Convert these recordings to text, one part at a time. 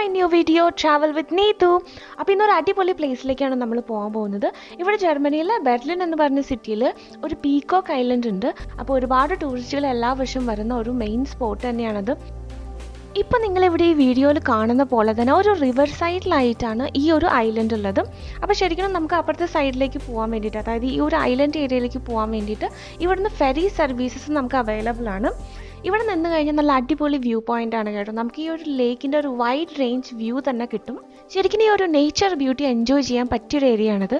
my new video travel with Neethu. അപ്പോൾ ഇന്നൊരു അടിപൊളി പ്ലേസിലേക്കാണ് നമ്മൾ പോകാൻ പോകുന്നത്. ഇവിടെ ജർമ്മനിയിലെ ബെർലിൻ എന്ന് പറഞ്ഞ സിറ്റിയിൽ ഒരു പീകോക്ക് ഐലൻഡ് ഉണ്ട്. അപ്പോൾ ഒരുപാട് ടൂറിസ്റ്റുകൾ എല്ലാ വർഷവും വരുന്ന ഒരു മെയിൻ സ്പോട്ട് തന്നെയാണത്. ഇപ്പോൾ നിങ്ങളിവിടെ ഈ വീഡിയോയിൽ കാണുന്ന പോലെ തന്നെ ഒരു റിവർ സൈഡിലായിട്ടാണ് ഈ ഒരു ഐലൻഡ് ഉള്ളത്. അപ്പോൾ ശരിക്കും നമുക്ക് അപ്പുറത്തെ സൈഡിലേക്ക് പോകാൻ വേണ്ടിയിട്ട്, അതായത് ഈ ഒരു ഐലൻഡ് ഏരിയയിലേക്ക് പോകാൻ വേണ്ടിയിട്ട് ഇവിടുന്ന് ഫെറി സർവീസസ് നമുക്ക് അവൈലബിൾ ആണ്. ഇവിടെ നിന്ന് കഴിഞ്ഞാൽ നല്ല അടിപൊളി വ്യൂ പോയിന്റ് ആണ് കേട്ടോ. നമുക്ക് ഈ ഒരു ലേക്കിൻ്റെ ഒരു വൈഡ് റേഞ്ച് വ്യൂ തന്നെ കിട്ടും. ശരിക്കും ഈ ഒരു നേച്ചർ ബ്യൂട്ടി എൻജോയ് ചെയ്യാൻ പറ്റിയൊരു ഏരിയ ആണിത്.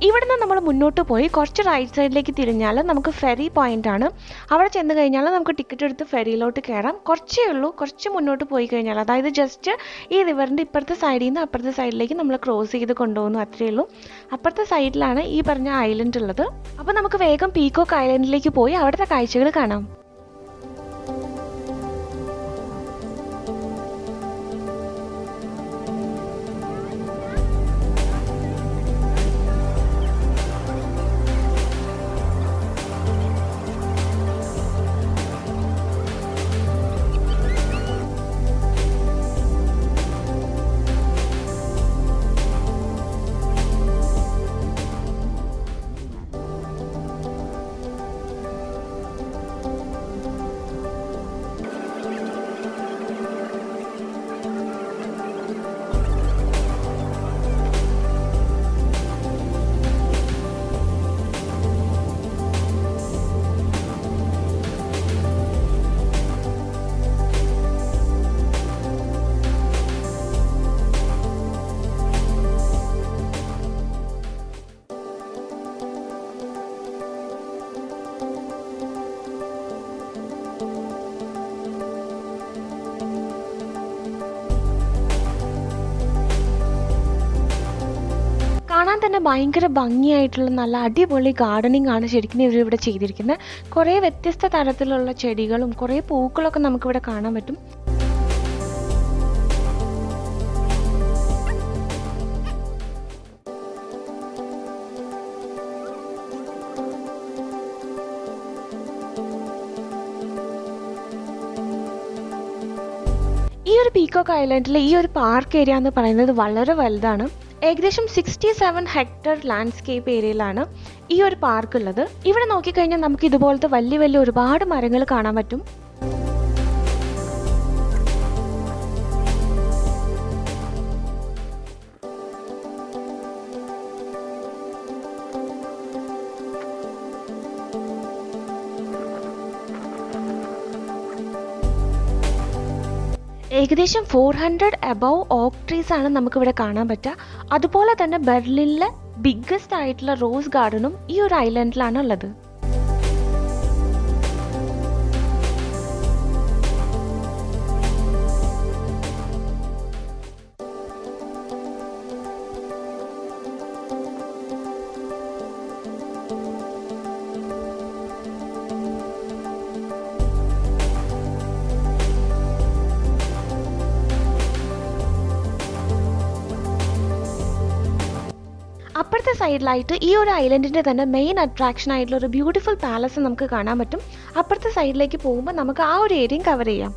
ഇവിടുന്ന് നമ്മൾ മുന്നോട്ട് പോയി കുറച്ച് റൈറ്റ് സൈഡിലേക്ക് തിരിഞ്ഞാൽ നമുക്ക് ഫെറി പോയിന്റ് ആണ്. അവിടെ ചെന്ന് കഴിഞ്ഞാൽ നമുക്ക് ടിക്കറ്റ് എടുത്ത് ഫെറിയിലോട്ട് കയറാം. കുറച്ചേ ഉള്ളൂ. കുറച്ച് മുന്നോട്ട് പോയി കഴിഞ്ഞാൽ, അതായത് ജസ്റ്റ് ഈ റിവറിൻ്റെ ഇപ്പുറത്തെ സൈഡിൽ നിന്ന് അപ്പുറത്തെ സൈഡിലേക്ക് നമ്മൾ ക്രോസ് ചെയ്ത് കൊണ്ടുപോകുന്നു, അത്രയേ ഉള്ളൂ. അപ്പുറത്തെ സൈഡിലാണ് ഈ പറഞ്ഞ ഐലൻഡ് ഉള്ളത്. അപ്പോൾ നമുക്ക് വേഗം പീകോക്ക് ഐലൻഡിലേക്ക് പോയി അവിടുത്തെ കാഴ്ചകൾ കാണാം. കാണാൻ തന്നെ ഭയങ്കര ഭംഗിയായിട്ടുള്ള നല്ല അടിപൊളി ഗാർഡനിങ് ആണ് ശരിക്കും ഇവരിവിടെ ചെയ്തിരിക്കുന്നത്. കുറേ വ്യത്യസ്ത തരത്തിലുള്ള ചെടികളും കുറേ പൂക്കളൊക്കെ നമുക്കിവിടെ കാണാൻ പറ്റും. ഈ ഒരു പീകോക്ക് ഐലൻഡിലെ ഈ ഒരു പാർക്ക് ഏരിയ എന്ന് പറയുന്നത് വളരെ വലുതാണ്. ഏകദേശം 67 ഹെക്ടർ ലാൻഡ്സ്കേപ്പ് ഏരിയയിലാണ് ഈ ഒരു പാർക്ക് ഉള്ളത്. ഇവിടെ നോക്കിക്കഴിഞ്ഞാൽ നമുക്ക് ഇതുപോലത്തെ വലിയ വലിയ ഒരുപാട് മരങ്ങൾ കാണാൻ പറ്റും. ഏകദേശം 400 അബവ് ഓക്ക് ട്രീസ് ആണ് നമുക്കിവിടെ കാണാൻ പറ്റുക. അതുപോലെ തന്നെ ബെർലിനിലെ ബിഗ്ഗസ്റ്റ് ആയിട്ടുള്ള റോസ് ഗാർഡനും ഈ ഒരു ഐലൻഡിലാണ് ഉള്ളത്. അപ്പുറത്തെ സൈഡിലായിട്ട് ഈ ഒരു ഐലൻഡിൻ്റെ തന്നെ മെയിൻ അട്രാക്ഷൻ ആയിട്ടുള്ള ഒരു ബ്യൂട്ടിഫുൾ പാലസ് നമുക്ക് കാണാൻ പറ്റും. അപ്പുറത്തെ സൈഡിലേക്ക് പോകുമ്പോൾ നമുക്ക് ആ ഒരു ഏരിയയും കവർ ചെയ്യാം.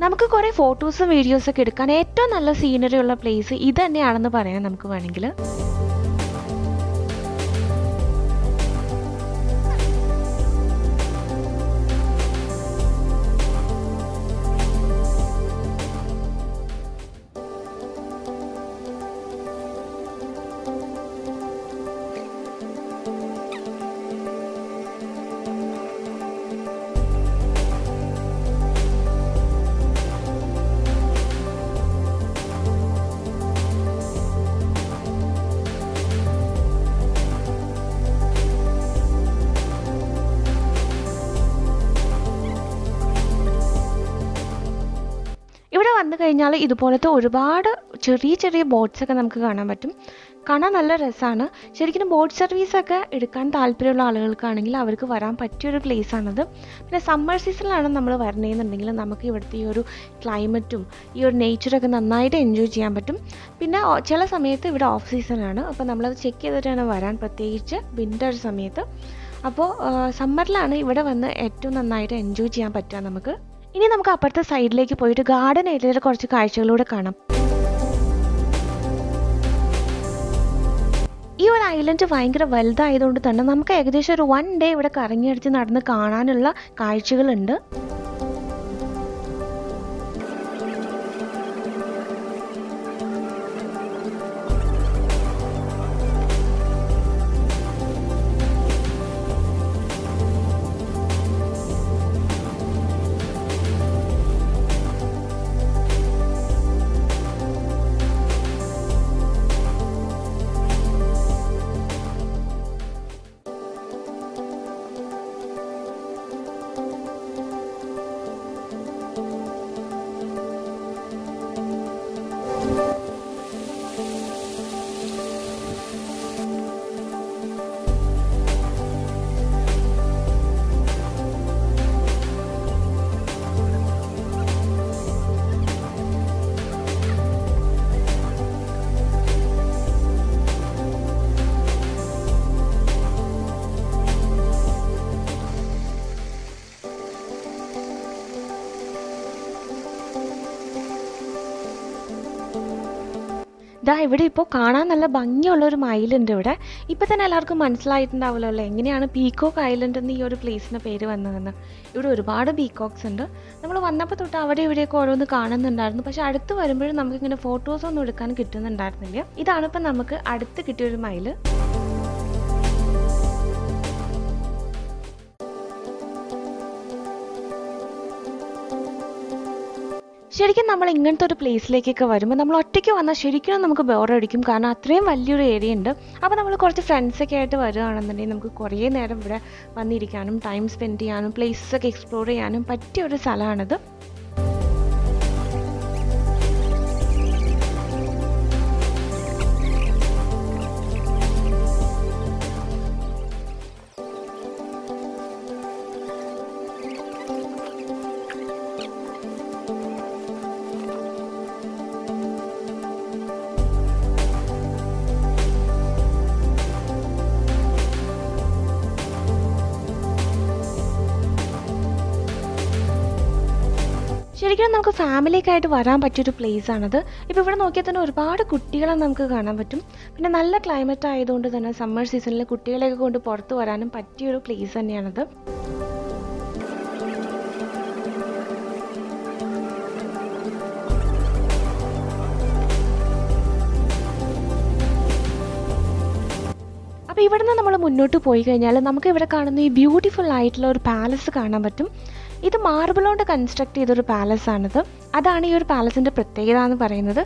നമുക്ക് കുറേ ഫോട്ടോസും വീഡിയോസൊക്കെ എടുക്കാൻ ഏറ്റവും നല്ല സീനറി ഉള്ള പ്ലേസ് ഇത് തന്നെയാണെന്ന് പറയാം നമുക്ക് വേണമെങ്കിൽ. കഴിഞ്ഞാൽ ഇതുപോലത്തെ ഒരുപാട് ചെറിയ ചെറിയ ബോട്ട്സൊക്കെ നമുക്ക് കാണാൻ പറ്റും. കാണാൻ നല്ല രസമാണ്. ശരിക്കും ബോട്ട് സർവീസൊക്കെ എടുക്കാൻ താല്പര്യമുള്ള ആളുകൾക്കാണെങ്കിൽ അവർക്ക് വരാൻ പറ്റിയൊരു പ്ലേസാണത്. പിന്നെ സമ്മർ സീസണിലാണ് നമ്മൾ വരണേന്നുണ്ടെങ്കിൽ നമുക്ക് ഇവിടുത്തെ ഈ ഒരു ക്ലൈമറ്റും ഈ ഒരു നേച്ചറൊക്കെ നന്നായിട്ട് എൻജോയ് ചെയ്യാൻ പറ്റും. പിന്നെ ചില സമയത്ത് ഇവിടെ ഓഫ് സീസണാണ്, അപ്പോൾ നമ്മളത് ചെക്ക് ചെയ്തിട്ടാണ് വരാൻ, പ്രത്യേകിച്ച് വിൻ്റർ സമയത്ത്. അപ്പോൾ സമ്മറിലാണ് ഇവിടെ വന്ന് ഏറ്റവും നന്നായിട്ട് എൻജോയ് ചെയ്യാൻ പറ്റുക നമുക്ക്. ഇനി നമുക്ക് അപ്പുറത്തെ സൈഡിലേക്ക് പോയിട്ട് ഗാർഡൻ ഏരിയയിൽ കുറച്ച് കാഴ്ചകളൂടെ കാണാം. ഈ ഒരു ഐലൻഡ് ഭയങ്കര വലുതായതുകൊണ്ട് തന്നെ നമുക്ക് ഏകദേശം ഒരു 1 ഡേ ഇവിടെ കറങ്ങിയടിച്ച് നടന്ന് കാണാനുള്ള കാഴ്ചകളുണ്ട്. ഇതാ ഇവിടെ ഇപ്പോൾ കാണാൻ നല്ല ഭംഗിയുള്ളൊരു മയിലുണ്ട് ഇവിടെ. ഇപ്പോൾ തന്നെ എല്ലാവർക്കും മനസ്സിലായിട്ടുണ്ടാവുമല്ലോ അല്ലേ എങ്ങനെയാണ് പീക്കോക്ക് ഐലൻഡ് എന്ന് ഈ ഒരു പ്ലേസിൻ്റെ പേര് വന്നതെന്ന്. ഇവിടെ ഒരുപാട് പീക്കോക്സ് ഉണ്ട്. നമ്മൾ വന്നപ്പോൾ തൊട്ട് അവിടെ ഇവിടെയൊക്കെ ഓരോന്ന് കാണുന്നുണ്ടായിരുന്നു. പക്ഷേ അടുത്ത് വരുമ്പോഴും നമുക്കിങ്ങനെ ഫോട്ടോസൊന്നും എടുക്കാൻ കിട്ടുന്നുണ്ടായിരുന്നില്ല. ഇതാണ് ഇപ്പം നമുക്ക് അടുത്ത് കിട്ടിയൊരു മയിൽ. ശരിക്കും നമ്മൾ ഇങ്ങനത്തെ ഒരു പ്ലേസിലേക്കൊക്കെ വരുമ്പോൾ നമ്മൾ ഒറ്റയ്ക്ക് വന്നാൽ ശരിക്കും നമുക്ക് ബോറടിക്കും. കാരണം അത്രയും വലിയൊരു ഏരിയ ഉണ്ട്. അപ്പോൾ നമ്മൾ കുറച്ച് ഫ്രണ്ട്സൊക്കെ ആയിട്ട് വരികയാണെന്നുണ്ടെങ്കിൽ നമുക്ക് കുറേ നേരം ഇവിടെ വന്നിരിക്കാനും ടൈം സ്പെൻഡ് ചെയ്യാനും പ്ലേസസൊക്കെ എക്സ്പ്ലോർ ചെയ്യാനും പറ്റിയ ഒരു സ്ഥലമാണിത്. ശരിക്കും നമുക്ക് ഫാമിലിയൊക്കെ ആയിട്ട് വരാൻ പറ്റിയൊരു പ്ലേസ് ആണത്. ഇപ്പോൾ ഇവിടെ നോക്കിയാൽ തന്നെ ഒരുപാട് കുട്ടികളെ നമുക്ക് കാണാൻ പറ്റും. പിന്നെ നല്ല ക്ലൈമറ്റ് ആയതുകൊണ്ട് തന്നെ സമ്മർ സീസണിൽ കുട്ടികളെയൊക്കെ കൊണ്ട് പുറത്ത് വരാനും പറ്റിയൊരു പ്ലേസ് തന്നെയാണത്. അപ്പോൾ ഇവിടെ നിന്ന് നമ്മൾ മുന്നോട്ട് പോയി കഴിഞ്ഞാൽ നമുക്ക് ഇവിടെ കാണുന്ന ഈ ബ്യൂട്ടിഫുൾ ആയിട്ടുള്ള ഒരു പാലസ് കാണാൻ പറ്റും. ഇത് മാർബിൾ കൊണ്ട് കൺസ്ട്രക്ട് ചെയ്തൊരു പാലസാണിത്. അതാണ് ഈ ഒരു പാലസിൻ്റെ പ്രത്യേകത എന്ന് പറയുന്നത്.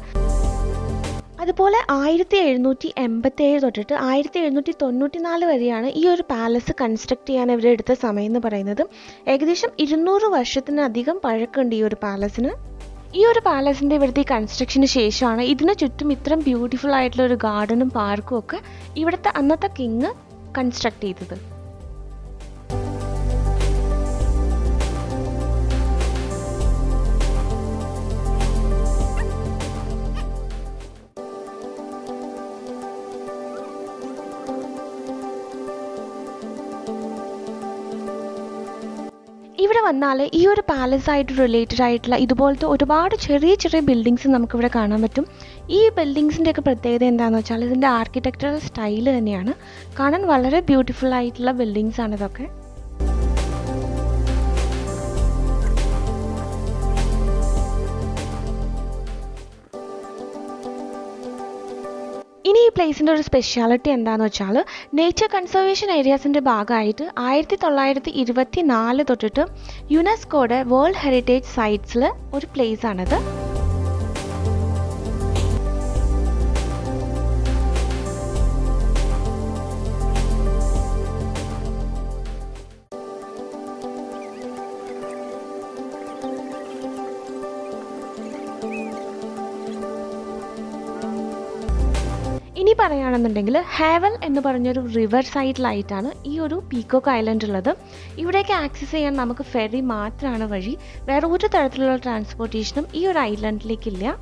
അതുപോലെ 1787 തൊട്ടിട്ട് 1794 വരെയാണ് ഈ ഒരു പാലസ് കൺസ്ട്രക്ട് ചെയ്യാൻ ഇവർ എടുത്ത സമയം എന്ന് പറയുന്നത്. ഏകദേശം 200 വർഷത്തിനധികം പഴക്കമുണ്ട് ഈ ഒരു പാലസിന്. ഈ ഒരു പാലസിൻ്റെ ഇവിടുത്തെ കൺസ്ട്രക്ഷന് ശേഷമാണ് ഇതിന് ചുറ്റും ഇത്രയും ബ്യൂട്ടിഫുൾ ആയിട്ടുള്ള ഒരു ഗാർഡനും പാർക്കും ഒക്കെ ഇവിടുത്തെ അന്നത്തെ കിങ് കൺസ്ട്രക്ട് ചെയ്തത്. ഇവിടെ വന്നാൽ ഈ ഒരു പാലസായിട്ട് റിലേറ്റഡ് ആയിട്ടുള്ള ഇതുപോലത്തെ ഒരുപാട് ചെറിയ ചെറിയ ബിൽഡിങ്സ് നമുക്കിവിടെ കാണാൻ പറ്റും. ഈ ബിൽഡിങ്സിൻ്റെയൊക്കെ പ്രത്യേകത എന്താണെന്ന് വെച്ചാൽ ഇതിൻ്റെ ആർക്കിടെക്ചറൽ സ്റ്റൈൽ തന്നെയാണ്. കാണാൻ വളരെ ബ്യൂട്ടിഫുൾ ആയിട്ടുള്ള ബിൽഡിങ്സ് ആണ് ഇതൊക്കെ. ഇനി ഈ പ്ലേസിൻ്റെ ഒരു സ്പെഷ്യാലിറ്റി എന്താണെന്ന് വെച്ചാൽ നേച്ചർ കൺസർവേഷൻ ഏരിയാസിൻ്റെ ഭാഗമായിട്ട് 1924 തൊട്ടിട്ട് യുനെസ്കോയുടെ വേൾഡ് ഹെറിറ്റേജ് സൈറ്റ്സിൽ ഒരു പ്ലേസ് ആണിത്. ഫെറി പറയുകയാണെന്നുണ്ടെങ്കിൽ ഹാവൽ എന്ന് പറഞ്ഞൊരു റിവർ സൈഡിലായിട്ടാണ് ഈ ഒരു പീക്കോക്ക് ഐലൻഡ് ഉള്ളത്. ഇവിടേക്ക് ആക്സസ് ചെയ്യാൻ നമുക്ക് ഫെറി മാത്രമാണ് വഴി. വേറെ ഒരു തരത്തിലുള്ള ട്രാൻസ്പോർട്ടേഷനും ഈ ഒരു ഐലൻഡിലേക്കില്ല.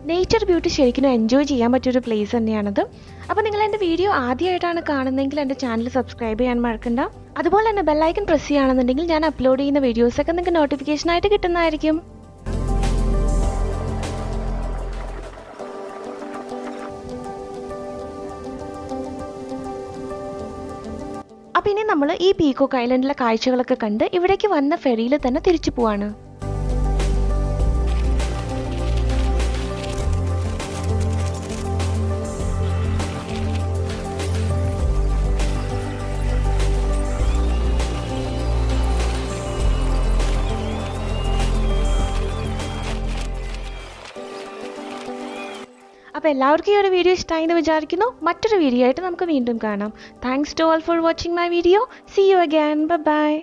നേച്ചർ ബ്യൂട്ടി ശരിക്കും എൻജോയ് ചെയ്യാൻ പറ്റിയൊരു പ്ലേസ് തന്നെയാണത്. അപ്പോൾ നിങ്ങൾ എൻ്റെ വീഡിയോ ആദ്യമായിട്ടാണ് കാണുന്നതെങ്കിൽ എൻ്റെ ചാനൽ സബ്സ്ക്രൈബ് ചെയ്യാൻ മറക്കണ്ട. അതുപോലെ തന്നെ ബെല്ലൈക്കൺ പ്രസ് ചെയ്യുകയാണെന്നുണ്ടെങ്കിൽ ഞാൻ അപ്ലോഡ് ചെയ്യുന്ന വീഡിയോസൊക്കെ നിങ്ങൾക്ക് നോട്ടിഫിക്കേഷനായിട്ട് കിട്ടുന്നതായിരിക്കും. അപ്പോൾ ഇനി നമ്മൾ ഈ പീക്കോക്ക് ഐലൻഡിലെ കാഴ്ചകളൊക്കെ കണ്ട് ഇവിടേക്ക് വന്ന ഫെറിയിൽ തന്നെ തിരിച്ചു പോവാണ്. അപ്പോൾ എല്ലാവർക്കും ഈ ഒരു വീഡിയോ ഇഷ്ടമായി എന്ന് വിചാരിക്കുന്നു. മറ്റൊരു വീഡിയോ ആയിട്ട് നമുക്ക് വീണ്ടും കാണാം. Thanks to all for watching my video. See you again. Bye by.